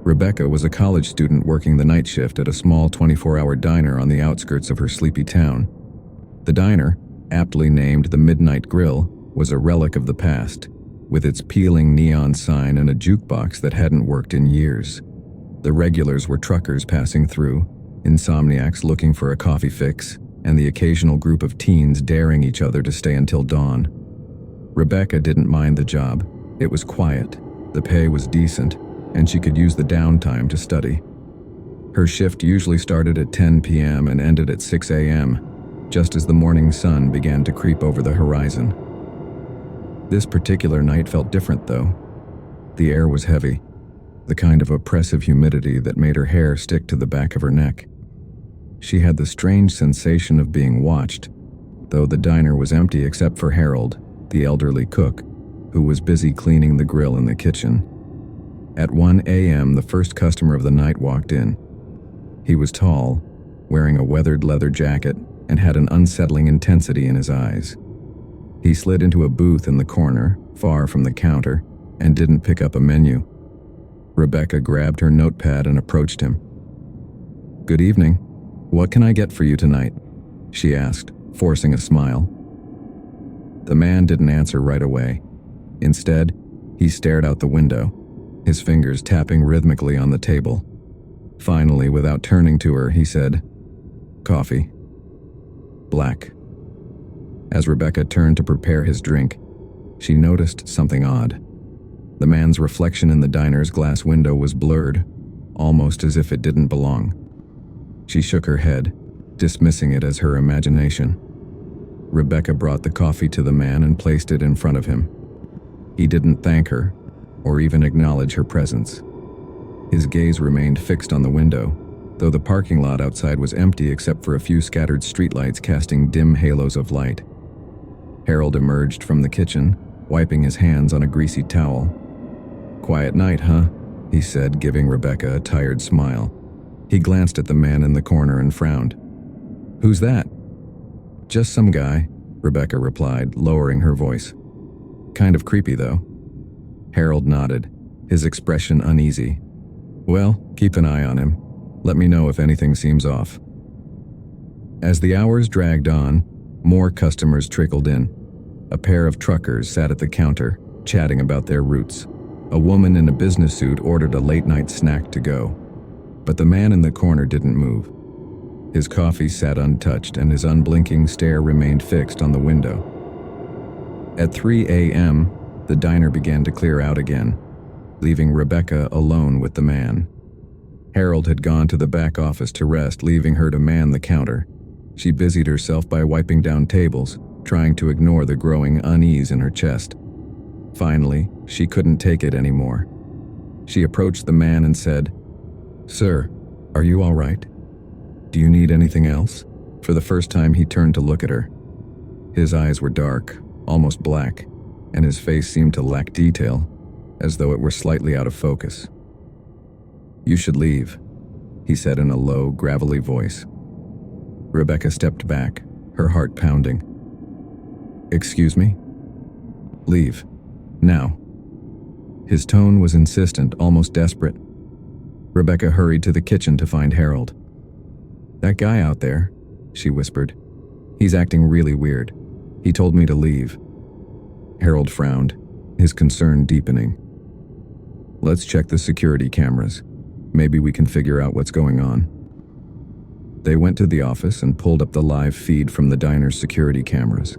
Rebecca was a college student working the night shift at a small 24-hour diner on the outskirts of her sleepy town. The diner, aptly named the Midnight Grill, was a relic of the past, with its peeling neon sign and a jukebox that hadn't worked in years. The regulars were truckers passing through, insomniacs looking for a coffee fix, and the occasional group of teens daring each other to stay until dawn. Rebecca didn't mind the job. It was quiet, the pay was decent, and she could use the downtime to study. Her shift usually started at 10 p.m. and ended at 6 a.m., just as the morning sun began to creep over the horizon. This particular night felt different, though. The air was heavy, the kind of oppressive humidity that made her hair stick to the back of her neck. She had the strange sensation of being watched, though the diner was empty except for Harold, the elderly cook, who was busy cleaning the grill in the kitchen. At 1 a.m., the first customer of the night walked in. He was tall, wearing a weathered leather jacket, and had an unsettling intensity in his eyes. He slid into a booth in the corner, far from the counter, and didn't pick up a menu. Rebecca grabbed her notepad and approached him. "Good evening. What can I get for you tonight?" she asked, forcing a smile. The man didn't answer right away. Instead, he stared out the window, his fingers tapping rhythmically on the table. Finally, without turning to her, he said, "Coffee. Black." As Rebecca turned to prepare his drink, she noticed something odd. The man's reflection in the diner's glass window was blurred, almost as if it didn't belong. She shook her head, dismissing it as her imagination. Rebecca brought the coffee to the man and placed it in front of him. He didn't thank her, or even acknowledge her presence. His gaze remained fixed on the window, though the parking lot outside was empty except for a few scattered streetlights casting dim halos of light. Harold emerged from the kitchen, wiping his hands on a greasy towel. "Quiet night, huh?" he said, giving Rebecca a tired smile. He glanced at the man in the corner and frowned. "Who's that?" "Just some guy," Rebecca replied, lowering her voice. "Kind of creepy, though." Harold nodded, his expression uneasy. "Well, keep an eye on him. Let me know if anything seems off." As the hours dragged on, more customers trickled in. A pair of truckers sat at the counter, chatting about their routes. A woman in a business suit ordered a late-night snack to go. But the man in the corner didn't move. His coffee sat untouched and his unblinking stare remained fixed on the window. At 3 a.m., the diner began to clear out again, leaving Rebecca alone with the man. Harold had gone to the back office to rest, leaving her to man the counter. She busied herself by wiping down tables, trying to ignore the growing unease in her chest. Finally, she couldn't take it anymore. She approached the man and said, "Sir, are you all right? Do you need anything else?" For the first time, he turned to look at her. His eyes were dark, almost black, and his face seemed to lack detail, as though it were slightly out of focus. "You should leave," he said in a low, gravelly voice. Rebecca stepped back, her heart pounding. "Excuse me?" "Leave. Now." His tone was insistent, almost desperate. Rebecca hurried to the kitchen to find Harold. "That guy out there," she whispered. "He's acting really weird. He told me to leave." Harold frowned, his concern deepening. "Let's check the security cameras. Maybe we can figure out what's going on." They went to the office and pulled up the live feed from the diner's security cameras.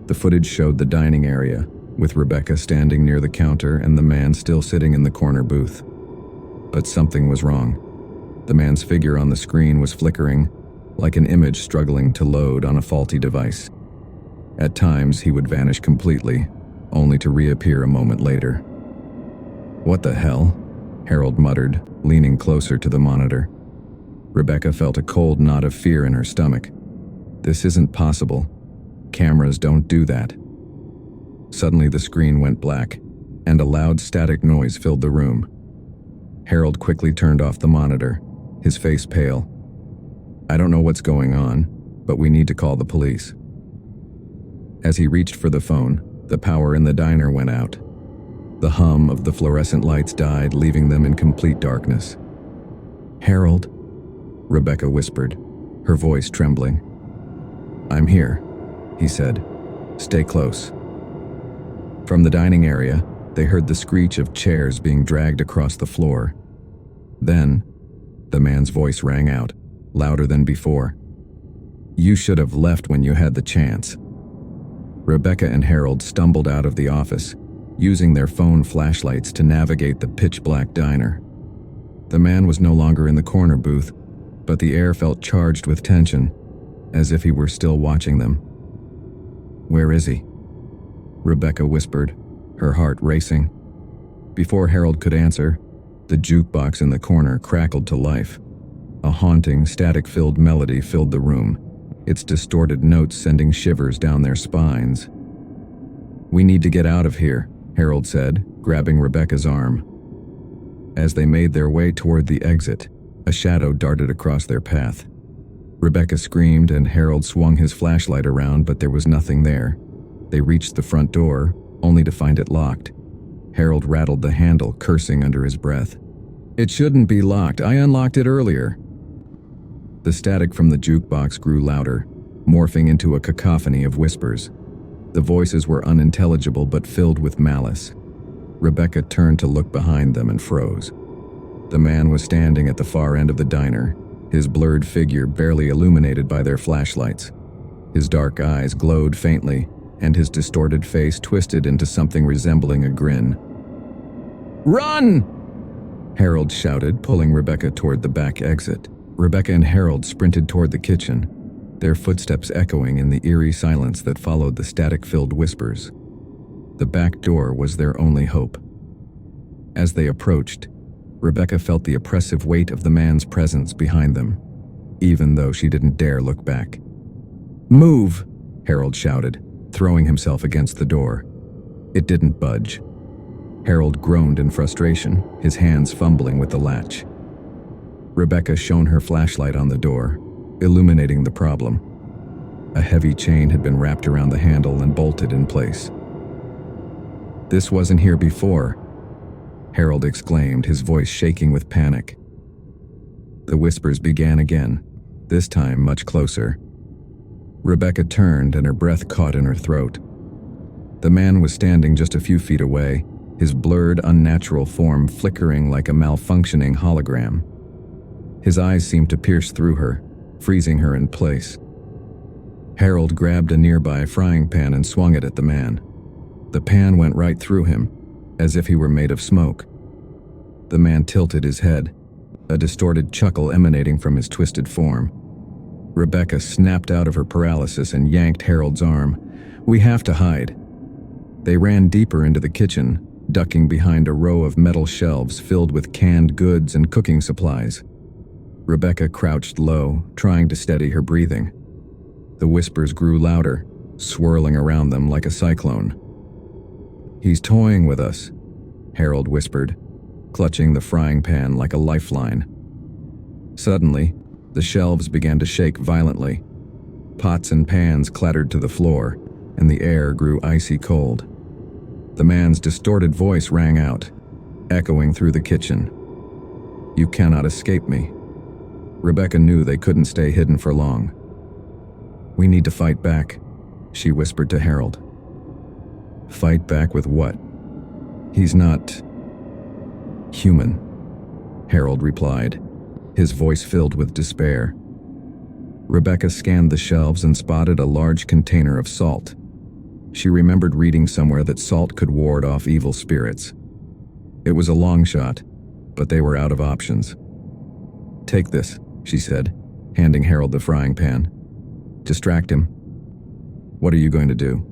The footage showed the dining area, with Rebecca standing near the counter and the man still sitting in the corner booth. But something was wrong. The man's figure on the screen was flickering, like an image struggling to load on a faulty device. At times, he would vanish completely, only to reappear a moment later. "What the hell?" Harold muttered, leaning closer to the monitor. Rebecca felt a cold knot of fear in her stomach. This isn't possible. Cameras don't do that. Suddenly the screen went black, and a loud static noise filled the room. Harold quickly turned off the monitor, his face pale. "I don't know what's going on, but we need to call the police." As he reached for the phone, the power in the diner went out. The hum of the fluorescent lights died, leaving them in complete darkness. "Harold," Rebecca whispered, her voice trembling. "I'm here," he said. "Stay close." From the dining area, they heard the screech of chairs being dragged across the floor. Then, the man's voice rang out, louder than before. "You should have left when you had the chance." Rebecca and Harold stumbled out of the office, using their phone flashlights to navigate the pitch-black diner. The man was no longer in the corner booth, but the air felt charged with tension, as if he were still watching them. "Where is he?" Rebecca whispered, her heart racing. Before Harold could answer, the jukebox in the corner crackled to life. A haunting, static-filled melody filled the room, its distorted notes sending shivers down their spines. "We need to get out of here," Harold said, grabbing Rebecca's arm. As they made their way toward the exit, a shadow darted across their path. Rebecca screamed and Harold swung his flashlight around, but there was nothing there. They reached the front door, only to find it locked. Harold rattled the handle, cursing under his breath. "It shouldn't be locked. I unlocked it earlier." The static from the jukebox grew louder, morphing into a cacophony of whispers. The voices were unintelligible but filled with malice. Rebecca turned to look behind them and froze. The man was standing at the far end of the diner, his blurred figure barely illuminated by their flashlights. His dark eyes glowed faintly, and his distorted face twisted into something resembling a grin. "Run!" Harold shouted, pulling Rebecca toward the back exit. Rebecca and Harold sprinted toward the kitchen, their footsteps echoing in the eerie silence that followed the static-filled whispers. The back door was their only hope. As they approached, Rebecca felt the oppressive weight of the man's presence behind them, even though she didn't dare look back. "Move!" Harold shouted, throwing himself against the door. It didn't budge. Harold groaned in frustration, his hands fumbling with the latch. Rebecca shone her flashlight on the door, illuminating the problem. A heavy chain had been wrapped around the handle and bolted in place. "This wasn't here before," Harold exclaimed, his voice shaking with panic. The whispers began again, this time much closer. Rebecca turned and her breath caught in her throat. The man was standing just a few feet away, his blurred, unnatural form flickering like a malfunctioning hologram. His eyes seemed to pierce through her, freezing her in place. Harold grabbed a nearby frying pan and swung it at the man. The pan went right through him, as if he were made of smoke. The man tilted his head, a distorted chuckle emanating from his twisted form. Rebecca snapped out of her paralysis and yanked Harold's arm. "We have to hide." They ran deeper into the kitchen, ducking behind a row of metal shelves filled with canned goods and cooking supplies. Rebecca crouched low, trying to steady her breathing. The whispers grew louder, swirling around them like a cyclone. "He's toying with us," Harold whispered, clutching the frying pan like a lifeline. Suddenly, the shelves began to shake violently. Pots and pans clattered to the floor, and the air grew icy cold. The man's distorted voice rang out, echoing through the kitchen. "You cannot escape me." Rebecca knew they couldn't stay hidden for long. "We need to fight back," she whispered to Harold. "Fight back with what?" "He's not human," Harold replied, his voice filled with despair. Rebecca scanned the shelves and spotted a large container of salt. She remembered reading somewhere that salt could ward off evil spirits. It was a long shot, but they were out of options. "Take this," she said, handing Harold the frying pan. "Distract him." "What are you going to do?"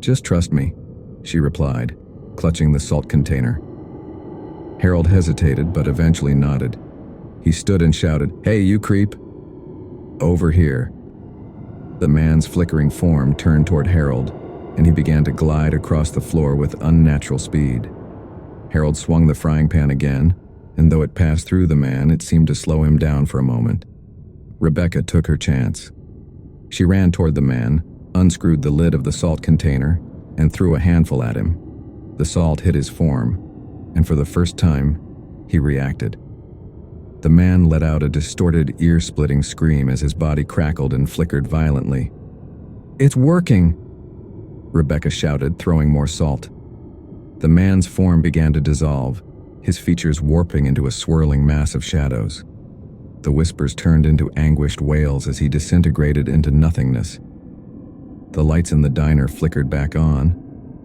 "Just trust me," she replied, clutching the salt container. Harold hesitated but eventually nodded. He stood and shouted, "Hey, you creep! Over here." The man's flickering form turned toward Harold, and he began to glide across the floor with unnatural speed. Harold swung the frying pan again, and though it passed through the man, it seemed to slow him down for a moment. Rebecca took her chance. She ran toward the man, unscrewed the lid of the salt container, and threw a handful at him. The salt hit his form, and for the first time, he reacted. The man let out a distorted, ear-splitting scream as his body crackled and flickered violently. "It's working!" Rebecca shouted, throwing more salt. The man's form began to dissolve, his features warping into a swirling mass of shadows. The whispers turned into anguished wails as he disintegrated into nothingness. The lights in the diner flickered back on,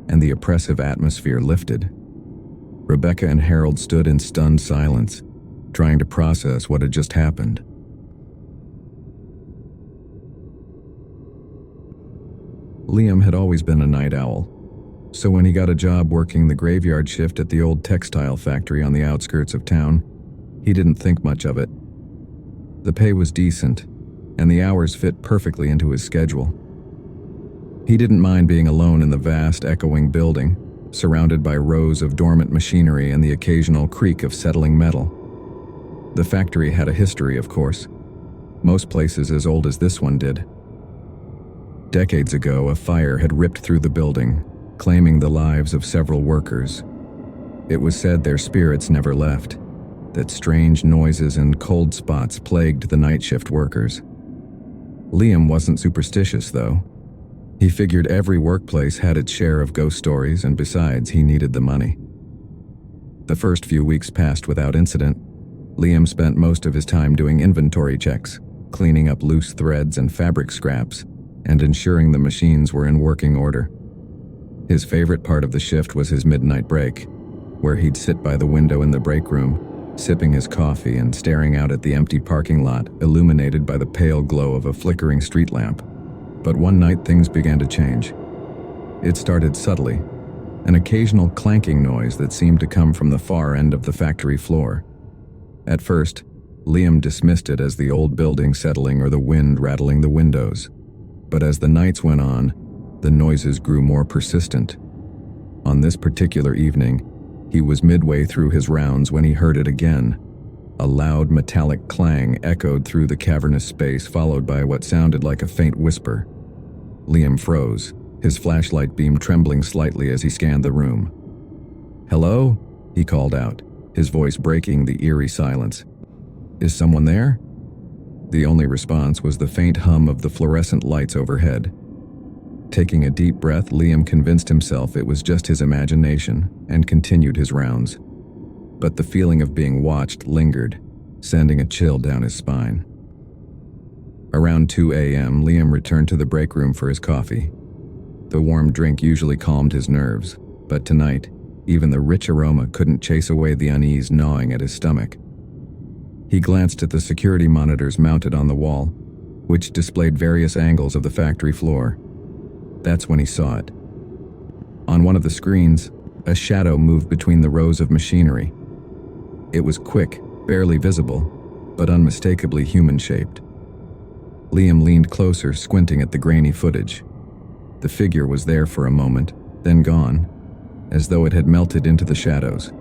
and the oppressive atmosphere lifted. Rebecca and Harold stood in stunned silence, trying to process what had just happened. Liam had always been a night owl, so when he got a job working the graveyard shift at the old textile factory on the outskirts of town, he didn't think much of it. The pay was decent, and the hours fit perfectly into his schedule. He didn't mind being alone in the vast, echoing building, surrounded by rows of dormant machinery and the occasional creak of settling metal. The factory had a history, of course, most places as old as this one did. Decades ago, a fire had ripped through the building, claiming the lives of several workers. It was said their spirits never left, that strange noises and cold spots plagued the night shift workers. Liam wasn't superstitious, though. He figured every workplace had its share of ghost stories, and besides, he needed the money. The first few weeks passed without incident. Liam spent most of his time doing inventory checks, cleaning up loose threads and fabric scraps, and ensuring the machines were in working order. His favorite part of the shift was his midnight break, where he'd sit by the window in the break room, sipping his coffee and staring out at the empty parking lot illuminated by the pale glow of a flickering street lamp. But one night things began to change. It started subtly, an occasional clanking noise that seemed to come from the far end of the factory floor. At first, Liam dismissed it as the old building settling or the wind rattling the windows. But as the nights went on, the noises grew more persistent. On this particular evening, he was midway through his rounds when he heard it again. A loud metallic clang echoed through the cavernous space, followed by what sounded like a faint whisper. Liam froze, his flashlight beam trembling slightly as he scanned the room. "Hello?" he called out, his voice breaking the eerie silence. "Is someone there?" The only response was the faint hum of the fluorescent lights overhead. Taking a deep breath, Liam convinced himself it was just his imagination and continued his rounds. But the feeling of being watched lingered, sending a chill down his spine. Around 2 a.m., Liam returned to the break room for his coffee. The warm drink usually calmed his nerves, but tonight, even the rich aroma couldn't chase away the unease gnawing at his stomach. He glanced at the security monitors mounted on the wall, which displayed various angles of the factory floor. That's when he saw it. On one of the screens, a shadow moved between the rows of machinery. It was quick, barely visible, but unmistakably human-shaped. Liam leaned closer, squinting at the grainy footage. The figure was there for a moment, then gone, as though it had melted into the shadows.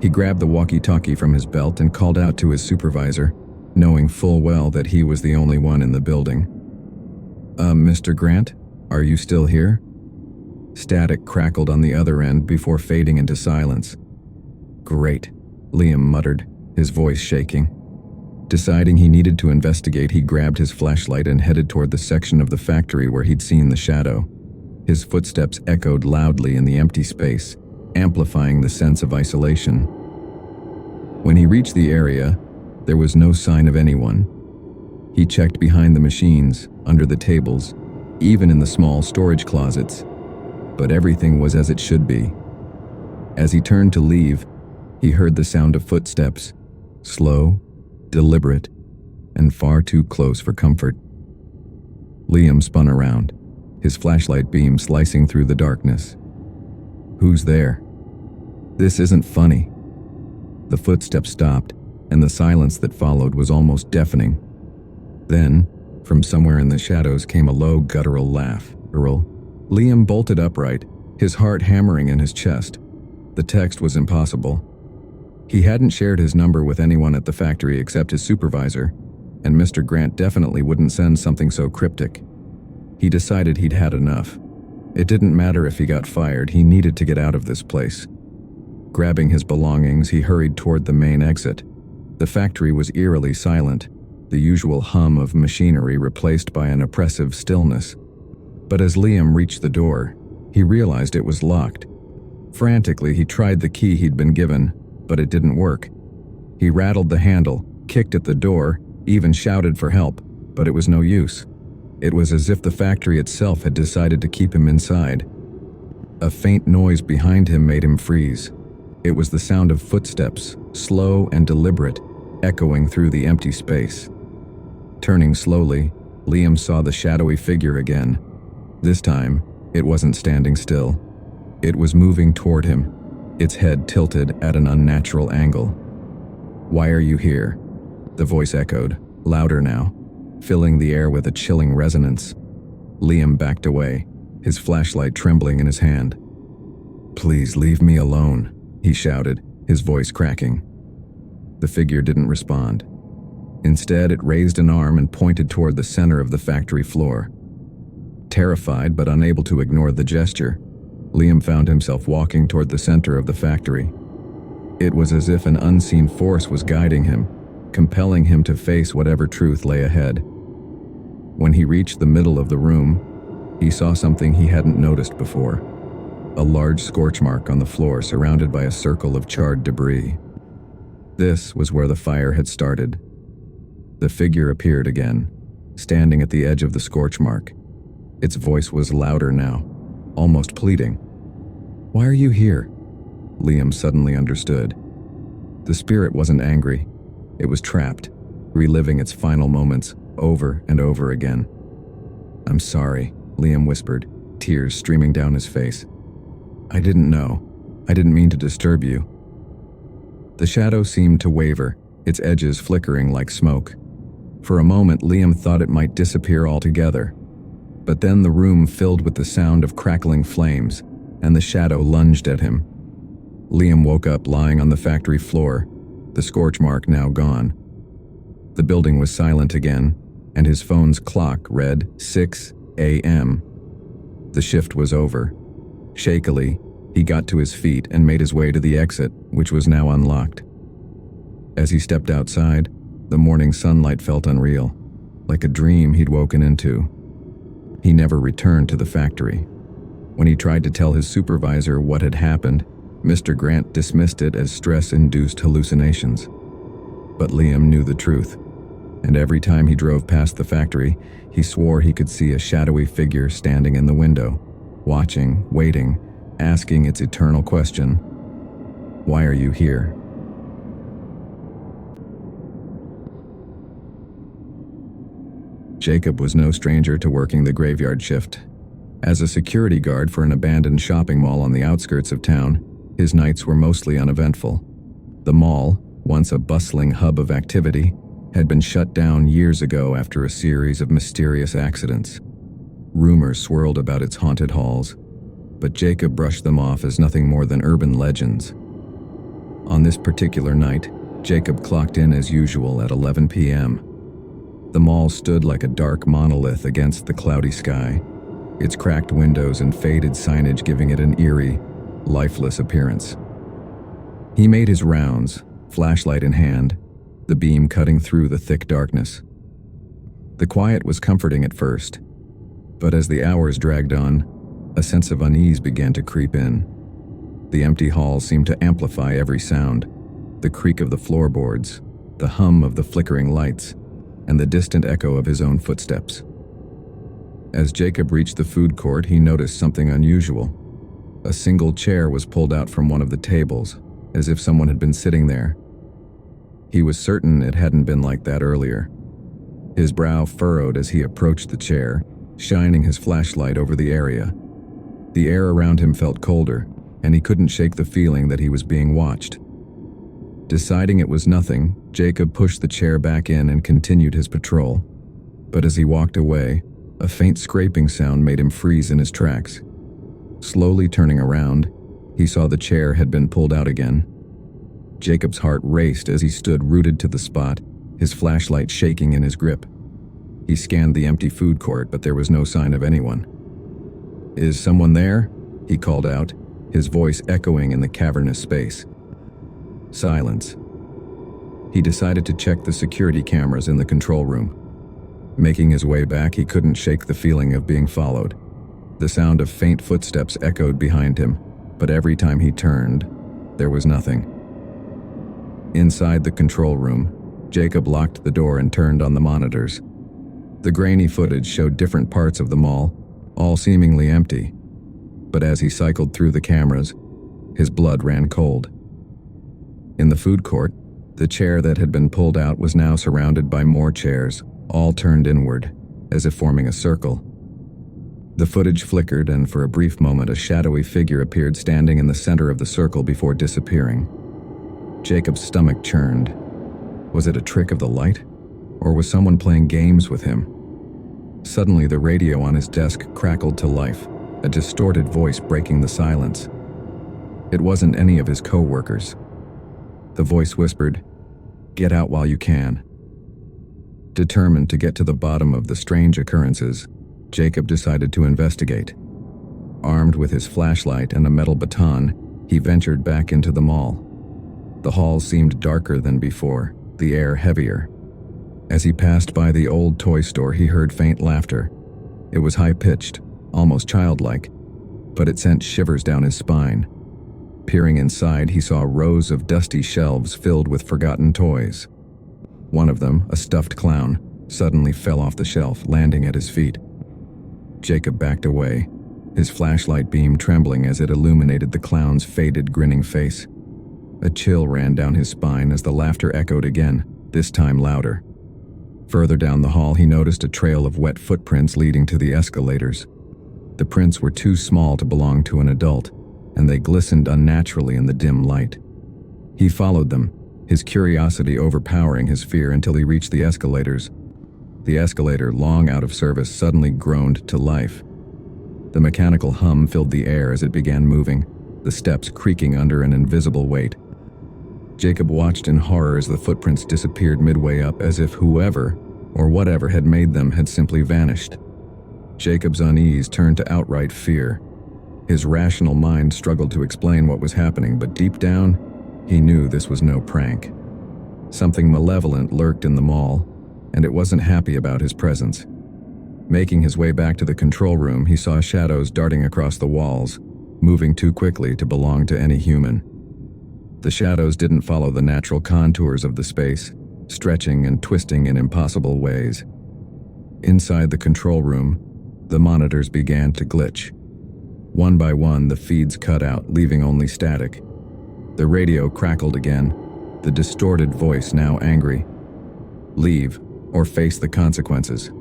He grabbed the walkie-talkie from his belt and called out to his supervisor, knowing full well that he was the only one in the building. Mr. Grant, are you still here?" Static crackled on the other end before fading into silence. "Great," Liam muttered, his voice shaking. Deciding he needed to investigate, he grabbed his flashlight and headed toward the section of the factory where he'd seen the shadow. His footsteps echoed loudly in the empty space, amplifying the sense of isolation. When he reached the area, there was no sign of anyone. He checked behind the machines, under the tables, even in the small storage closets, but everything was as it should be. As he turned to leave, he heard the sound of footsteps, slow, deliberate, and far too close for comfort. Liam spun around, his flashlight beam slicing through the darkness. "Who's there?" "This isn't funny." The footsteps stopped, and the silence that followed was almost deafening. Then, from somewhere in the shadows came a low, guttural laugh. Liam bolted upright, his heart hammering in his chest. The text was impossible. He hadn't shared his number with anyone at the factory except his supervisor, and Mr. Grant definitely wouldn't send something so cryptic. He decided he'd had enough. It didn't matter if he got fired, he needed to get out of this place. Grabbing his belongings, he hurried toward the main exit. The factory was eerily silent, the usual hum of machinery replaced by an oppressive stillness. But as Liam reached the door, he realized it was locked. Frantically, he tried the key he'd been given, but it didn't work. He rattled the handle, kicked at the door, even shouted for help, but it was no use. It was as if the factory itself had decided to keep him inside. A faint noise behind him made him freeze. It was the sound of footsteps, slow and deliberate, echoing through the empty space. Turning slowly, Liam saw the shadowy figure again. This time, it wasn't standing still. It was moving toward him, its head tilted at an unnatural angle. "Why are you here?" the voice echoed, louder now, filling the air with a chilling resonance. Liam backed away, his flashlight trembling in his hand. "Please leave me alone," he shouted, his voice cracking. The figure didn't respond. Instead, it raised an arm and pointed toward the center of the factory floor. Terrified but unable to ignore the gesture, Liam found himself walking toward the center of the factory. It was as if an unseen force was guiding him, compelling him to face whatever truth lay ahead. When he reached the middle of the room, he saw something he hadn't noticed before. A large scorch mark on the floor surrounded by a circle of charred debris. This was where the fire had started. The figure appeared again, standing at the edge of the scorch mark. Its voice was louder now, almost pleading. "Why are you here?" Liam suddenly understood. The spirit wasn't angry. It was trapped, reliving its final moments over and over again. "I'm sorry," Liam whispered, tears streaming down his face. "I didn't know. I didn't mean to disturb you." The shadow seemed to waver, its edges flickering like smoke. For a moment, Liam thought it might disappear altogether. But then the room filled with the sound of crackling flames, and the shadow lunged at him. Liam woke up lying on the factory floor, the scorch mark now gone. The building was silent again, and his phone's clock read 6 a.m. The shift was over. Shakily, he got to his feet and made his way to the exit, which was now unlocked. As he stepped outside, the morning sunlight felt unreal, like a dream he'd woken into. He never returned to the factory. When he tried to tell his supervisor what had happened, Mr. Grant dismissed it as stress-induced hallucinations. But Liam knew the truth, and every time he drove past the factory, he swore he could see a shadowy figure standing in the window, watching, waiting, asking its eternal question, "Why are you here?" Jacob was no stranger to working the graveyard shift. As a security guard for an abandoned shopping mall on the outskirts of town, his nights were mostly uneventful. The mall, once a bustling hub of activity, had been shut down years ago after a series of mysterious accidents. Rumors swirled about its haunted halls, but Jacob brushed them off as nothing more than urban legends. On this particular night, Jacob clocked in as usual at 11 p.m. The mall stood like a dark monolith against the cloudy sky, its cracked windows and faded signage giving it an eerie, lifeless appearance. He made his rounds, flashlight in hand, the beam cutting through the thick darkness. The quiet was comforting at first, but as the hours dragged on, a sense of unease began to creep in. The empty halls seemed to amplify every sound, the creak of the floorboards, the hum of the flickering lights, and the distant echo of his own footsteps. As Jacob reached the food court, he noticed something unusual. A single chair was pulled out from one of the tables, as if someone had been sitting there. He was certain it hadn't been like that earlier. His brow furrowed as he approached the chair, shining his flashlight over the area. The air around him felt colder, and he couldn't shake the feeling that he was being watched. Deciding it was nothing, Jacob pushed the chair back in and continued his patrol. But as he walked away, a faint scraping sound made him freeze in his tracks. Slowly turning around, he saw the chair had been pulled out again. Jacob's heart raced as he stood rooted to the spot, his flashlight shaking in his grip. He scanned the empty food court, but there was no sign of anyone. "Is someone there?" he called out, his voice echoing in the cavernous space. Silence. He decided to check the security cameras in the control room. Making his way back, he couldn't shake the feeling of being followed. The sound of faint footsteps echoed behind him, but every time he turned, there was nothing. Inside the control room, Jacob locked the door and turned on the monitors. The grainy footage showed different parts of the mall, all seemingly empty. But as he cycled through the cameras, his blood ran cold. In the food court, the chair that had been pulled out was now surrounded by more chairs, all turned inward, as if forming a circle. The footage flickered, and for a brief moment a shadowy figure appeared standing in the center of the circle before disappearing. Jacob's stomach churned. Was it a trick of the light? Or was someone playing games with him? Suddenly, the radio on his desk crackled to life, a distorted voice breaking the silence. It wasn't any of his co-workers. The voice whispered, "Get out while you can." Determined to get to the bottom of the strange occurrences, Jacob decided to investigate. Armed with his flashlight and a metal baton, he ventured back into the mall. The hall seemed darker than before, the air heavier. As he passed by the old toy store, he heard faint laughter. It was high-pitched, almost childlike, but it sent shivers down his spine. Peering inside, he saw rows of dusty shelves filled with forgotten toys. One of them, a stuffed clown, suddenly fell off the shelf, landing at his feet. Jacob backed away, his flashlight beam trembling as it illuminated the clown's faded, grinning face. A chill ran down his spine as the laughter echoed again, this time louder. Further down the hall, he noticed a trail of wet footprints leading to the escalators. The prints were too small to belong to an adult, and they glistened unnaturally in the dim light. He followed them, his curiosity overpowering his fear until he reached the escalators. The escalator, long out of service, suddenly groaned to life. The mechanical hum filled the air as it began moving, the steps creaking under an invisible weight. Jacob watched in horror as the footprints disappeared midway up, as if whoever or whatever had made them had simply vanished. Jacob's unease turned to outright fear. His rational mind struggled to explain what was happening, but deep down, he knew this was no prank. Something malevolent lurked in the mall, and it wasn't happy about his presence. Making his way back to the control room, he saw shadows darting across the walls, moving too quickly to belong to any human. The shadows didn't follow the natural contours of the space, stretching and twisting in impossible ways. Inside the control room, the monitors began to glitch. One by one, the feeds cut out, leaving only static. The radio crackled again, the distorted voice now angry. "Leave, or face the consequences."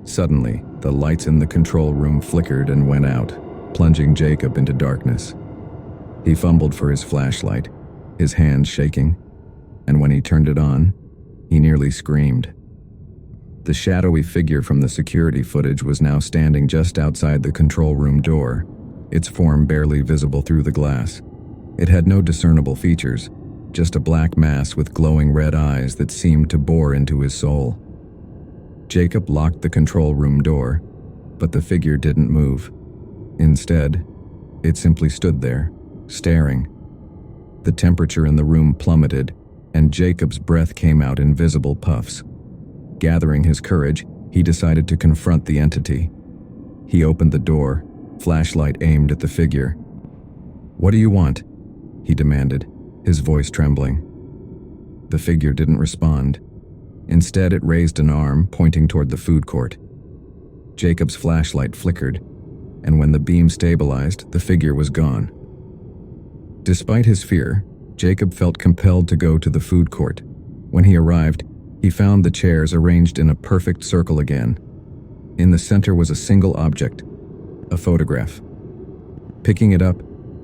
Suddenly, the lights in the control room flickered and went out, plunging Jacob into darkness. He fumbled for his flashlight, his hands shaking, and when he turned it on, he nearly screamed. The shadowy figure from the security footage was now standing just outside the control room door, its form barely visible through the glass. It had no discernible features, just a black mass with glowing red eyes that seemed to bore into his soul. Jacob locked the control room door, but the figure didn't move. Instead, it simply stood there, staring. The temperature in the room plummeted, and Jacob's breath came out in visible puffs. Gathering his courage, he decided to confront the entity. He opened the door, flashlight aimed at the figure. "What do you want?" he demanded, his voice trembling. The figure didn't respond. Instead, it raised an arm, pointing toward the food court. Jacob's flashlight flickered, and when the beam stabilized, the figure was gone. Despite his fear, Jacob felt compelled to go to the food court. When he arrived, he found the chairs arranged in a perfect circle again. In the center was a single object, a photograph. Picking it up,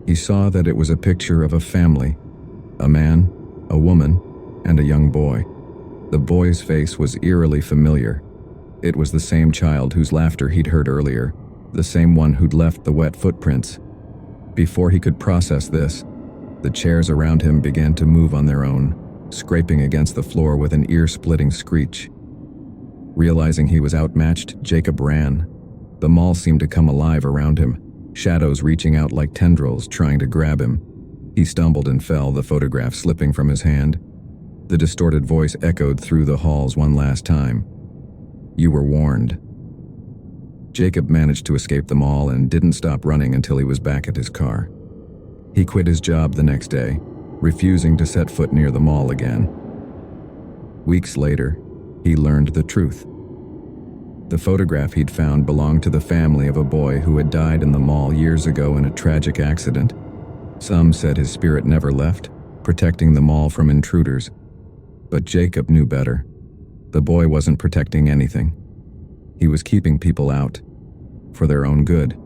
he saw that it was a picture of a family, a man, a woman, and a young boy. The boy's face was eerily familiar. It was the same child whose laughter he'd heard earlier, the same one who'd left the wet footprints. Before he could process this, the chairs around him began to move on their own, scraping against the floor with an ear-splitting screech. Realizing he was outmatched, Jacob ran. The mall seemed to come alive around him, shadows reaching out like tendrils trying to grab him. He stumbled and fell, the photograph slipping from his hand. The distorted voice echoed through the halls one last time. "You were warned." Jacob managed to escape the mall and didn't stop running until he was back at his car. He quit his job the next day, refusing to set foot near the mall again. Weeks later, he learned the truth. The photograph he'd found belonged to the family of a boy who had died in the mall years ago in a tragic accident. Some said his spirit never left, protecting the mall from intruders. But Jacob knew better. The boy wasn't protecting anything. He was keeping people out, for their own good.